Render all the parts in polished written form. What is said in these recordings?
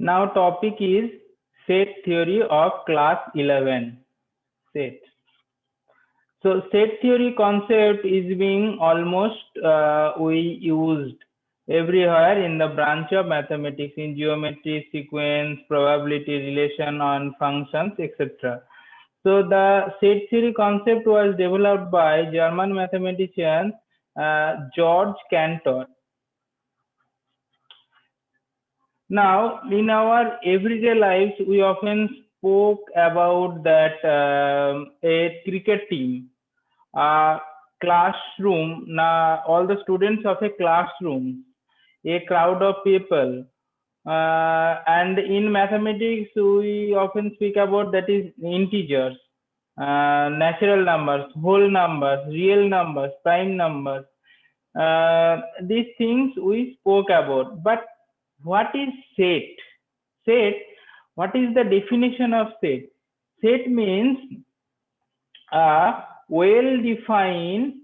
Now topic is set theory of class 11. Set. So set theory concept is being almost we used everywhere in the branch of mathematics, in geometry, sequence, probability, relation on functions, etc. So the set theory concept was developed by German mathematician George Cantor. Now, in our everyday lives, we often spoke about that a cricket team, classroom, all the students of a classroom, a crowd of people. And in mathematics, we often speak about that is integers, natural numbers, whole numbers, real numbers, prime numbers. These things we spoke about. But what is set? Set, what is the definition of set? Set means a well-defined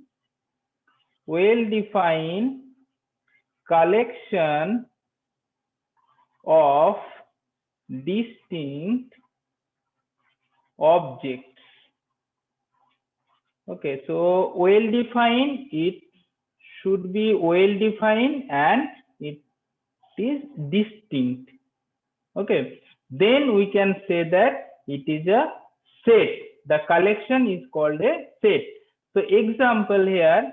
collection of distinct objects. Okay, so well-defined, it should be well-defined and it is distinct. Okay, then we can say that it is a set. The collection is called a set. So example here,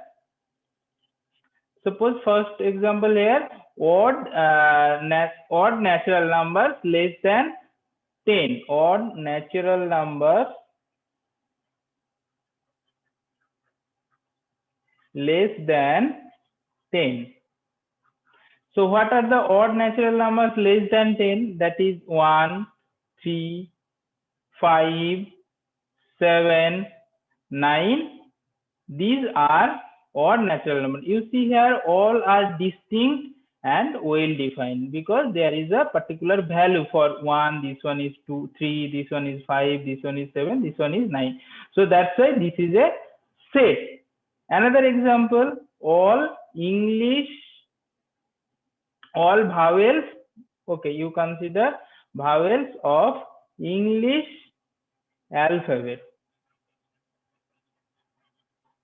suppose first example here, odd natural numbers less than 10, odd natural numbers less than 10. So what are the odd natural numbers less than 10? That is 1, 3, 5, 7, 9. These are odd natural numbers. You see here all are distinct and well defined because there is a particular value for 1, this one is 2, 3, this one is 5, this one is 7, this one is 9. So that's why this is a set. Another example, all vowels, okay, you consider vowels of English alphabet.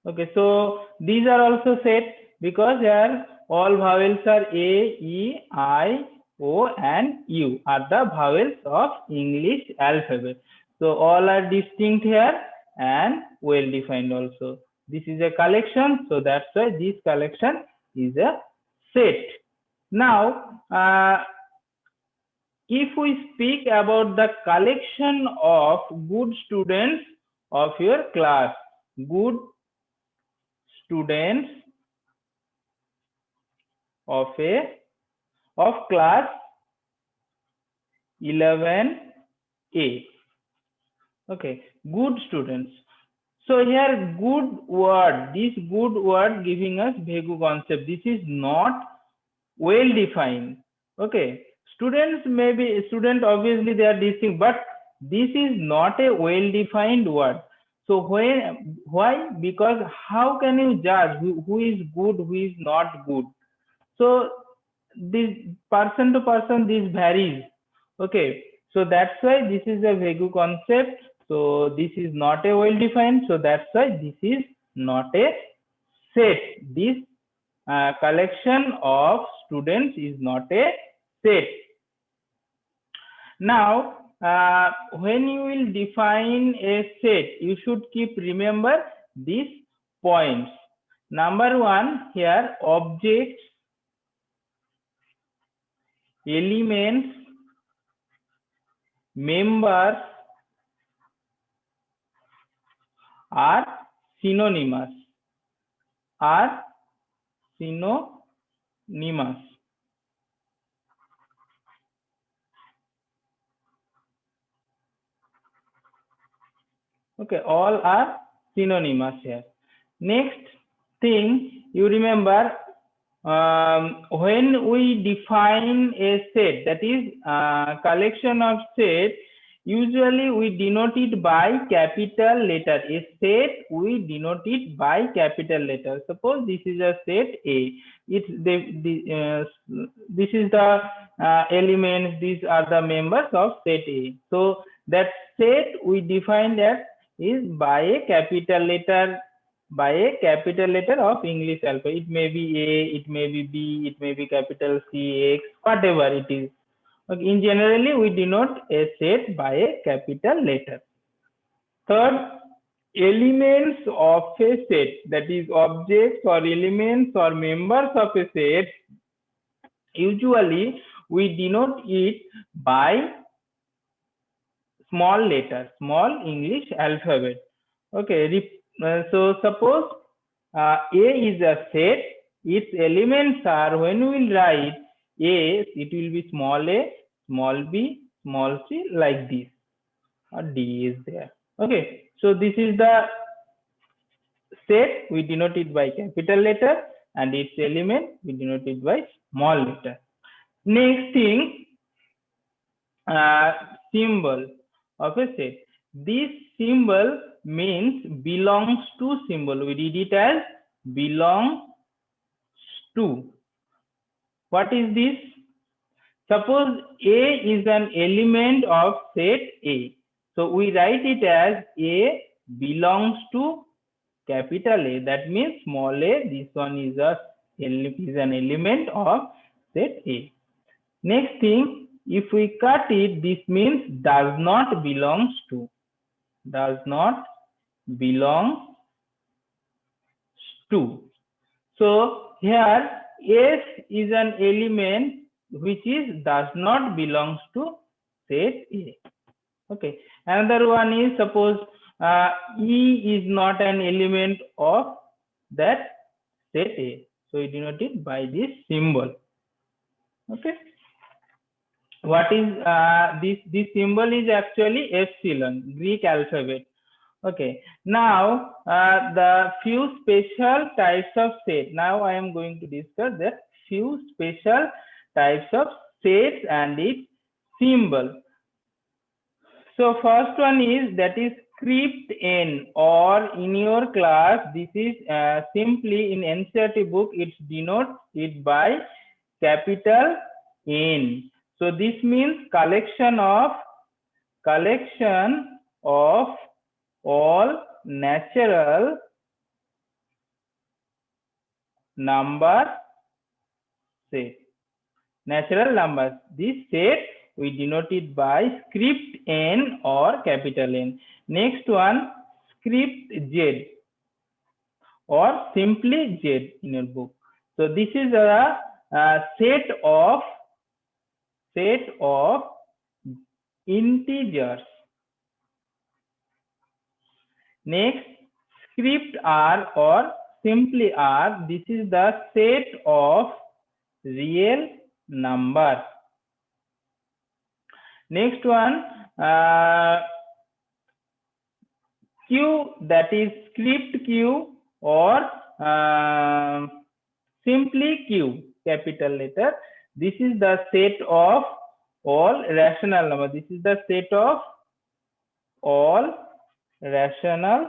Okay, so these are also set because here all vowels are A, E, I, O and U are the vowels of English alphabet. So all are distinct here and well defined also. This is a collection, so that's why this collection is a set. Now, if we speak about the collection of good students of your class, good students of class 11A. Okay, good students. So here good word, this good word giving us Bhegu concept. This is not well defined. Okay, students may be student, obviously they are distinct, but this is not a well defined word. So why? Because how can you judge who is good, who is not good? So this person to person this varies. Okay, so that's why this is a Bhegu concept. So this is not a well defined. So that's why this is not a set. This collection of students is not a set. Now, when you will define a set, you should keep remember these points. Number one here, objects, elements, members are synonymous. Okay, all are synonymous here. Next thing you remember, when we define a set, that is collection of set, Usually we denote it by capital letter. A set we denote it by capital letter. Suppose this is a set A. This is the elements. These are the members of set A. So that set we define that is by a capital letter, of English alphabet. It may be A, it may be B, it may be capital C, X, whatever it is. Okay. In generally, we denote a set by a capital letter. Third, elements of a set, that is objects or elements or members of a set, usually we denote it by small letter, small English alphabet. Okay. So suppose A is a set. Its elements are, when we will write A, it will be small a, small b, small c, like this, or D is there. Okay. So this is the set, we denote it by capital letter, and its element we denote it by small letter. Next thing, symbol of a set. This symbol means belongs to symbol. We read it as belongs to. What is this? Suppose A is an element of set A. So we write it as A belongs to capital A. That means small a. This one is an element of set A. Next thing, if we cut it, this means does not belongs to. Does not belong to. So here S is an element which is does not belongs to set A. Okay. Another one is, suppose E is not an element of that set A. So we denote it by this symbol. Okay. What is this symbol is actually epsilon, Greek alphabet. Okay. Now the few special types of set. Now I am going to discuss the few special types of sets and its symbol. So first one is, that is script N, or in your class this is simply in NCERT book it's denotes it by capital N. So this means collection of all natural number set. Natural numbers. This set we denote it by script N or capital N. Next one, script Z or simply Z in your book. So this is a set of integers. Next, script R or simply R. This is the set of real numbers. Next one, Q, that is script Q or simply Q, capital letter. This is the set of all rational numbers. This is the set of all rational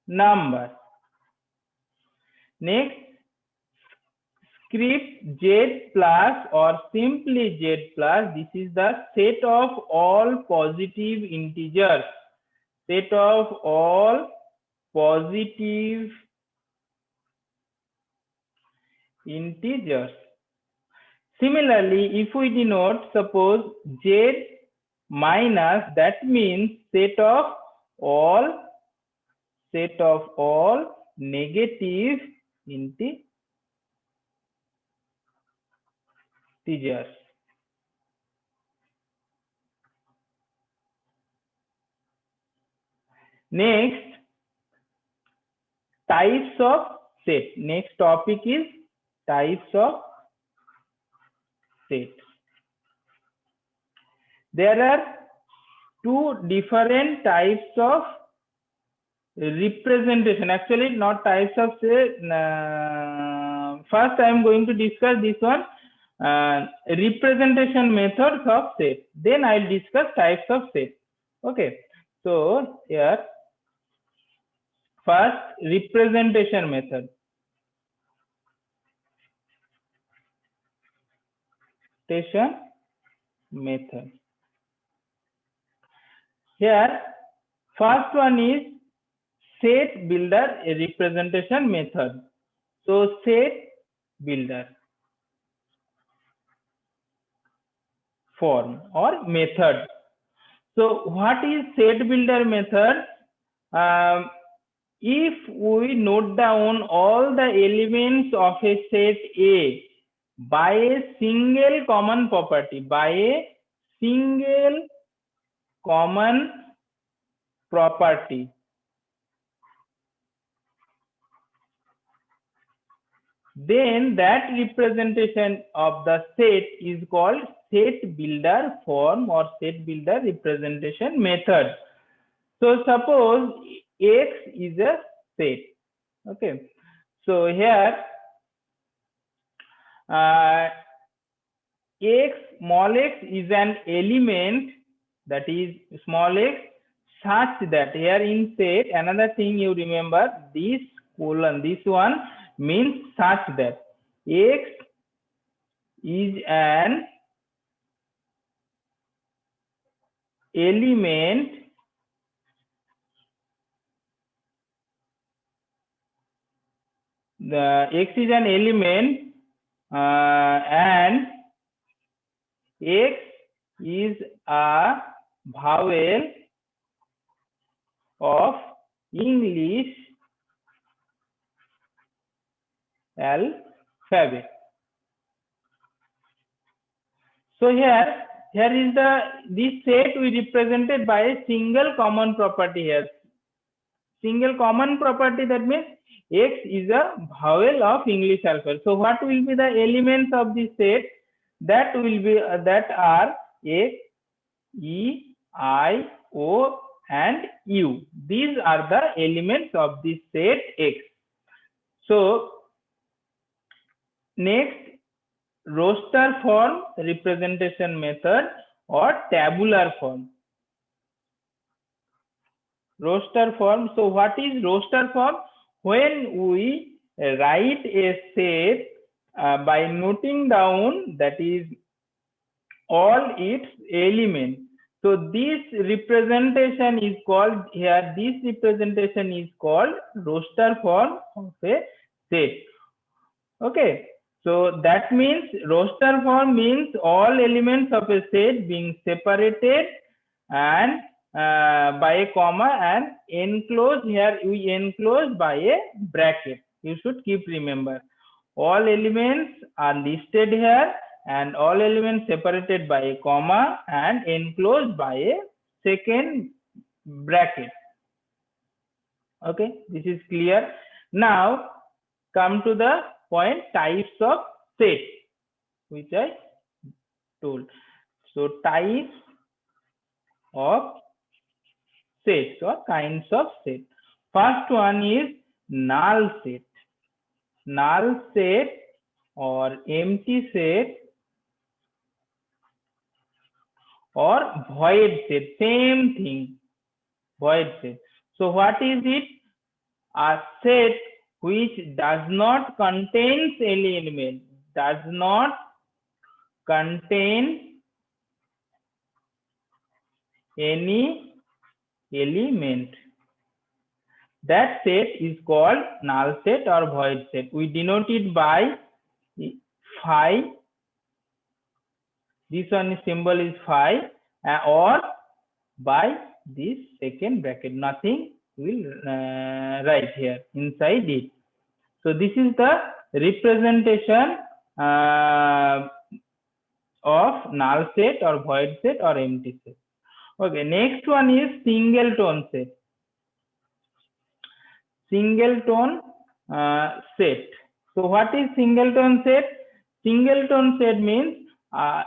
numbers. Next, script Z plus or simply Z plus. This is the set of all positive integers. Set of all positive integers. Similarly, if we denote, suppose Z minus, that means set of all negative integers. Next, types of set. Next topic is types of set. There are two different types of representation. Actually, not types of set. First, I am going to discuss this one. representation methods of set. Then I'll discuss types of set. Okay, so here first representation method. Method. Here first one is set builder representation method. So set builder form or method. So what is set builder method? If we note down all the elements of a set A by a single common property, then that representation of the set is called set builder form or set builder representation method. So suppose X is a set. Okay, so here small x is an element, that is small x, such that here in set, another thing you remember, this colon, this one means such that x is an element and x is a vowel of English alphabet. So here is this set we represented by a single common property here. Single common property, that means X is a vowel of English alphabet. So what will be the elements of this set? That will be that are A, E, I, O and U. These are the elements of this set X. So next, roster form representation method or tabular form. Roster form. So what is roster form? When we write a set by noting down, that is all its elements. So this representation is called here, this representation is called roster form of a set. Okay, so that means roster form means all elements of a set being separated and by a comma and enclosed. Here we enclose by a bracket. You should keep remember, all elements are listed here and all elements separated by a comma and enclosed by a second bracket. Okay, this is clear. Now come to the point, types of set, which I told. So types of sets or kinds of set. First one is null set. Null set or empty set or void set, same thing, void set. So what is it? A set which does not contain any element, does not contain any element. That set is called null set or void set. We denote it by phi. This one symbol is phi, or by this second bracket. Nothing will write here inside it. So this is the representation of null set or void set or empty set. Okay, next one is singleton set. Singleton set. So what is singleton set? Singleton set means a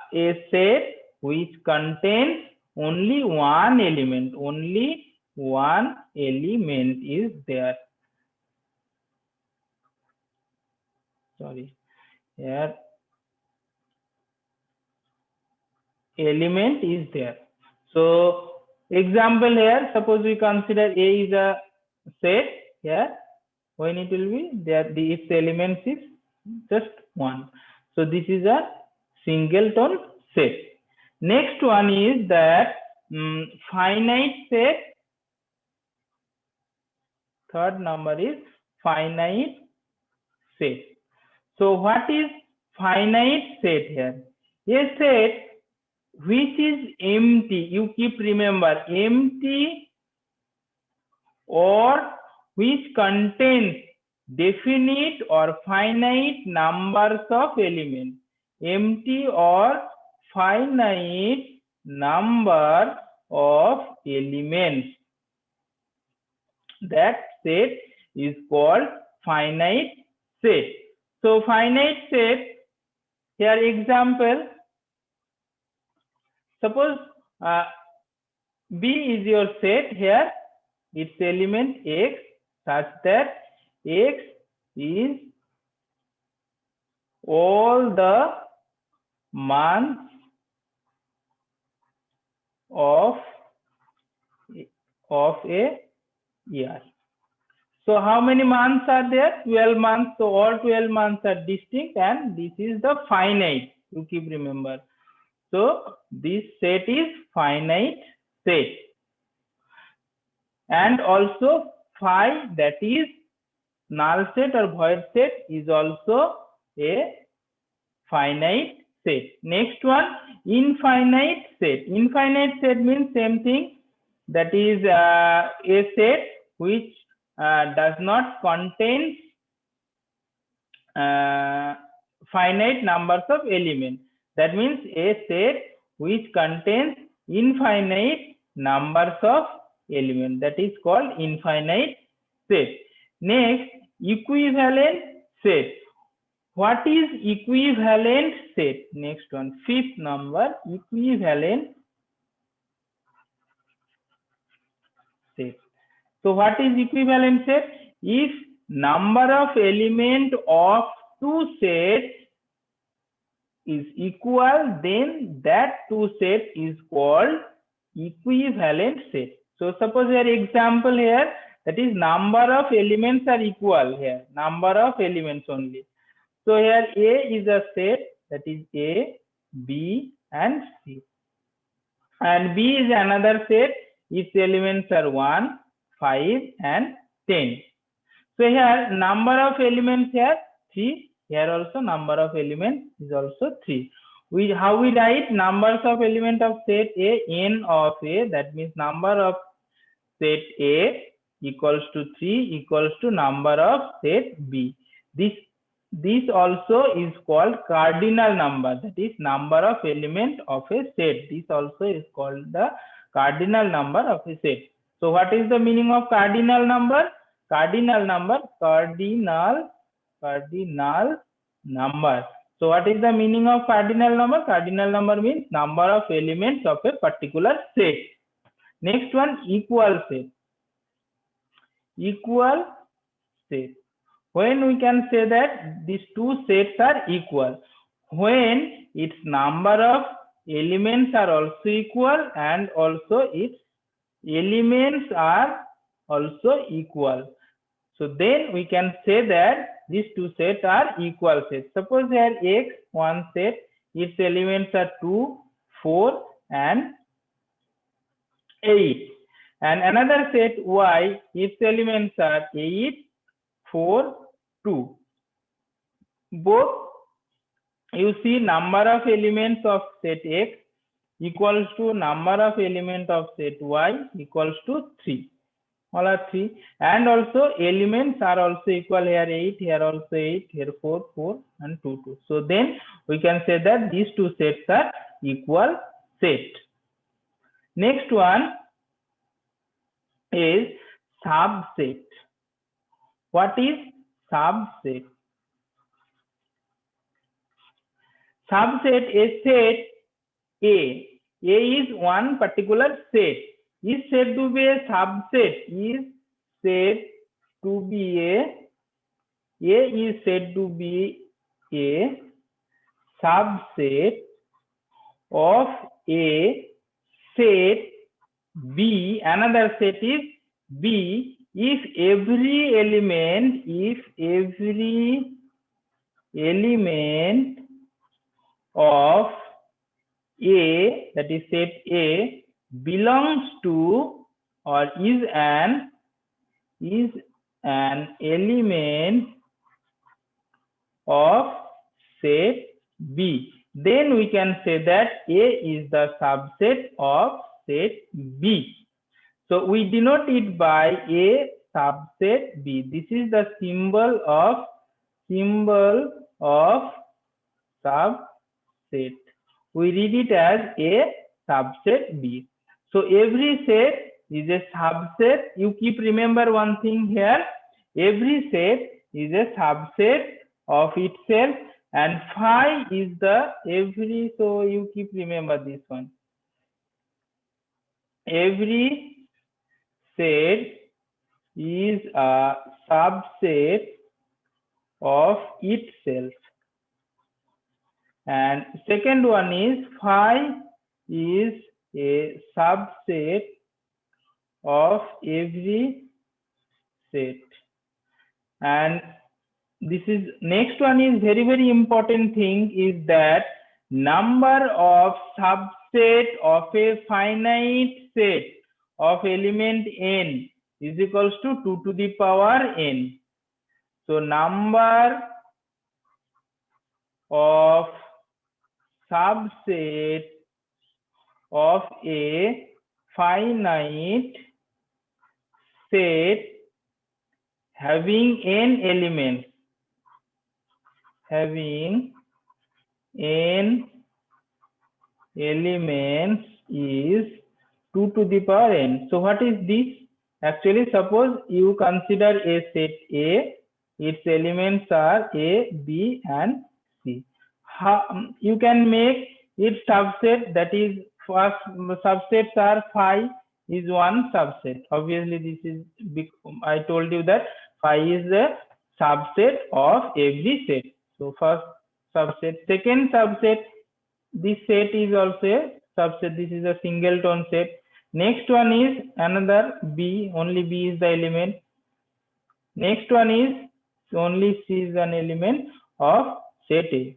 set which contains only one element. Only one element is there. Sorry, here element is there. So example here, suppose we consider A is a set here, when it will be there, its elements is just 1. So this is a singleton set. Next one is that finite set. Third number is finite set. So what is finite set here? A set which is empty, you keep remember, empty or which contains definite or finite numbers of elements. Empty or finite number of elements. That set is called finite set. So finite set, here example, suppose B is your set here, its element X, such that X is all the months of a year. So how many months are there? 12 months. So all 12 months are distinct, and this is the finite. You keep remember. So this set is finite set. And also phi, that is null set or void set, is also a finite set. Next one, infinite set. Infinite set means same thing, that is a set which does not contain finite numbers of elements. That means a set which contains infinite numbers of elements. That is called infinite set. Next, equivalent set. What is equivalent set? Next one, fifth number, equivalent set. So what is equivalent set? If number of element of two sets is equal, then that two set is called equivalent set. So suppose your example here, that is number of elements are equal here, number of elements only. So here A is a set, that is A, B and C. And B is another set, its elements are 1, 5 and 10. So here number of elements here 3, here also number of elements is also 3. How we write numbers of element of set A, n of A, that means number of set A equals to 3 equals to number of set B. This also is called cardinal number, that is number of element of a set. This also is called the cardinal number of a set. So what is the meaning of cardinal number? Cardinal number. So what is the meaning of cardinal number? Cardinal number means number of elements of a particular set. Next one, equal set. Equal set. When we can say that these two sets are equal? When its number of elements are also equal and also its elements are also equal. So then we can say that these two sets are equal sets. Suppose here X, one set, its elements are 2, 4 and 8. And another set Y, its elements are 8, 4, 2. Both, you see, number of elements of set X equals to number of elements of set Y equals to 3. All are 3. And also elements are also equal, here 8, here also 8, here 4, 4 and 2, 2. So then we can say that these two sets are equal set. Next one is subset. What is subset? Subset, a set A. A is one particular set. Is said to be a subset. Is said to be A is said to be a subset of A set B, another set is B, if every element of A, that is set A, belongs to or is an element of set B, then we can say that A is the subset of set B. So we denote it by A subset B. This is the symbol of subset. We read it as A subset B. So every set is a subset. You keep remember one thing here. Every set is a subset of itself, and phi is the every. So you keep remember this one. Every set is a subset of itself, and second one is phi is a subset of every set. And this is next one is very important thing is that number of subset of a finite set of element n is equals to 2 to the power n. So number of subset of a finite set having n elements is 2 to the power n. So what is this? Actually, suppose you consider a set A, its elements are A, B and C. You can make its subset, that is first subsets are phi is one subset. Obviously this is I told you that phi is the subset of every set. So first subset, second subset, this set is also a subset. This is a singleton set. Next one is another B, only B is the element. Next one is only C is an element of set A.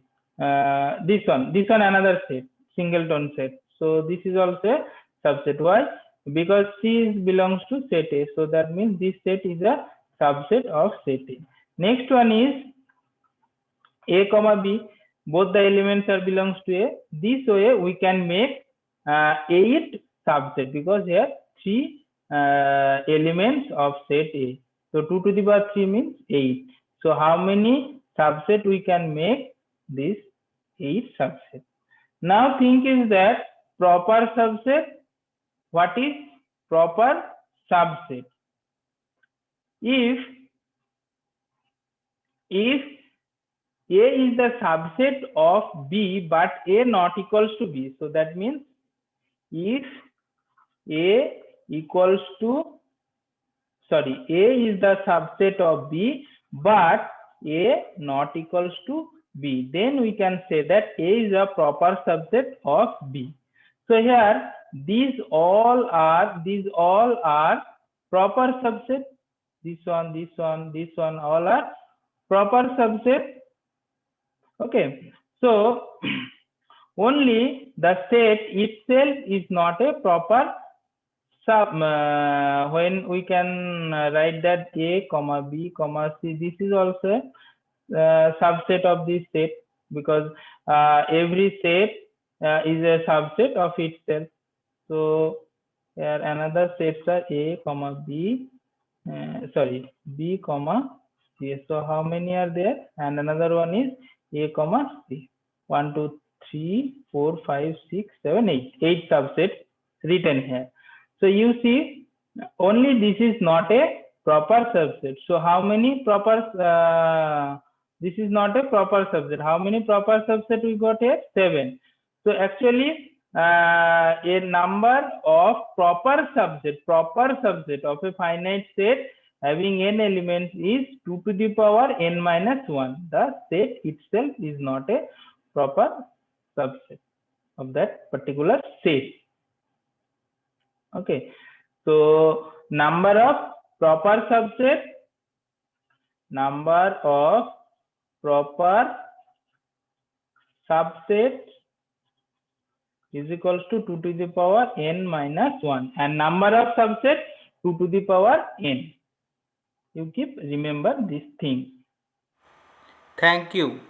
This one another set, singleton set. So this is also a subset. Why? Because C belongs to set A. So that means this set is a subset of set A. Next one is A comma B. Both the elements are belongs to A. This way we can make 8 subset, because here 3 elements of set A. So 2 to the power 3 means 8. So how many subset we can make? This 8 subset. Now think is that proper subset. What is proper subset? If A is the subset of B but A not equals to B, so that means if A is the subset of B but A not equals to B, then we can say that A is a proper subset of B. So here these all are proper subset. This one, all are proper subset. Okay, so only the set itself is not a proper sub. When we can write that A comma B comma C, this is also subset of this set, because every set is a subset of itself. So here another sets are A comma B, B comma C. So how many are there? And another one is A comma C. 1 2 3 4 5 6 7 8. 8 subsets written here. So you see, only this is not a proper subset. So how many proper? This is not a proper subset. How many proper subset we got here? 7. So actually, a number of proper subset of a finite set having n elements is 2 to the power n minus 1. The set itself is not a proper subset. of that particular set. Okay, so number of proper subset, number of proper subset is equals to 2 to the power n minus 1, and number of subset 2 to the power n. You keep remember this thing. Thank you.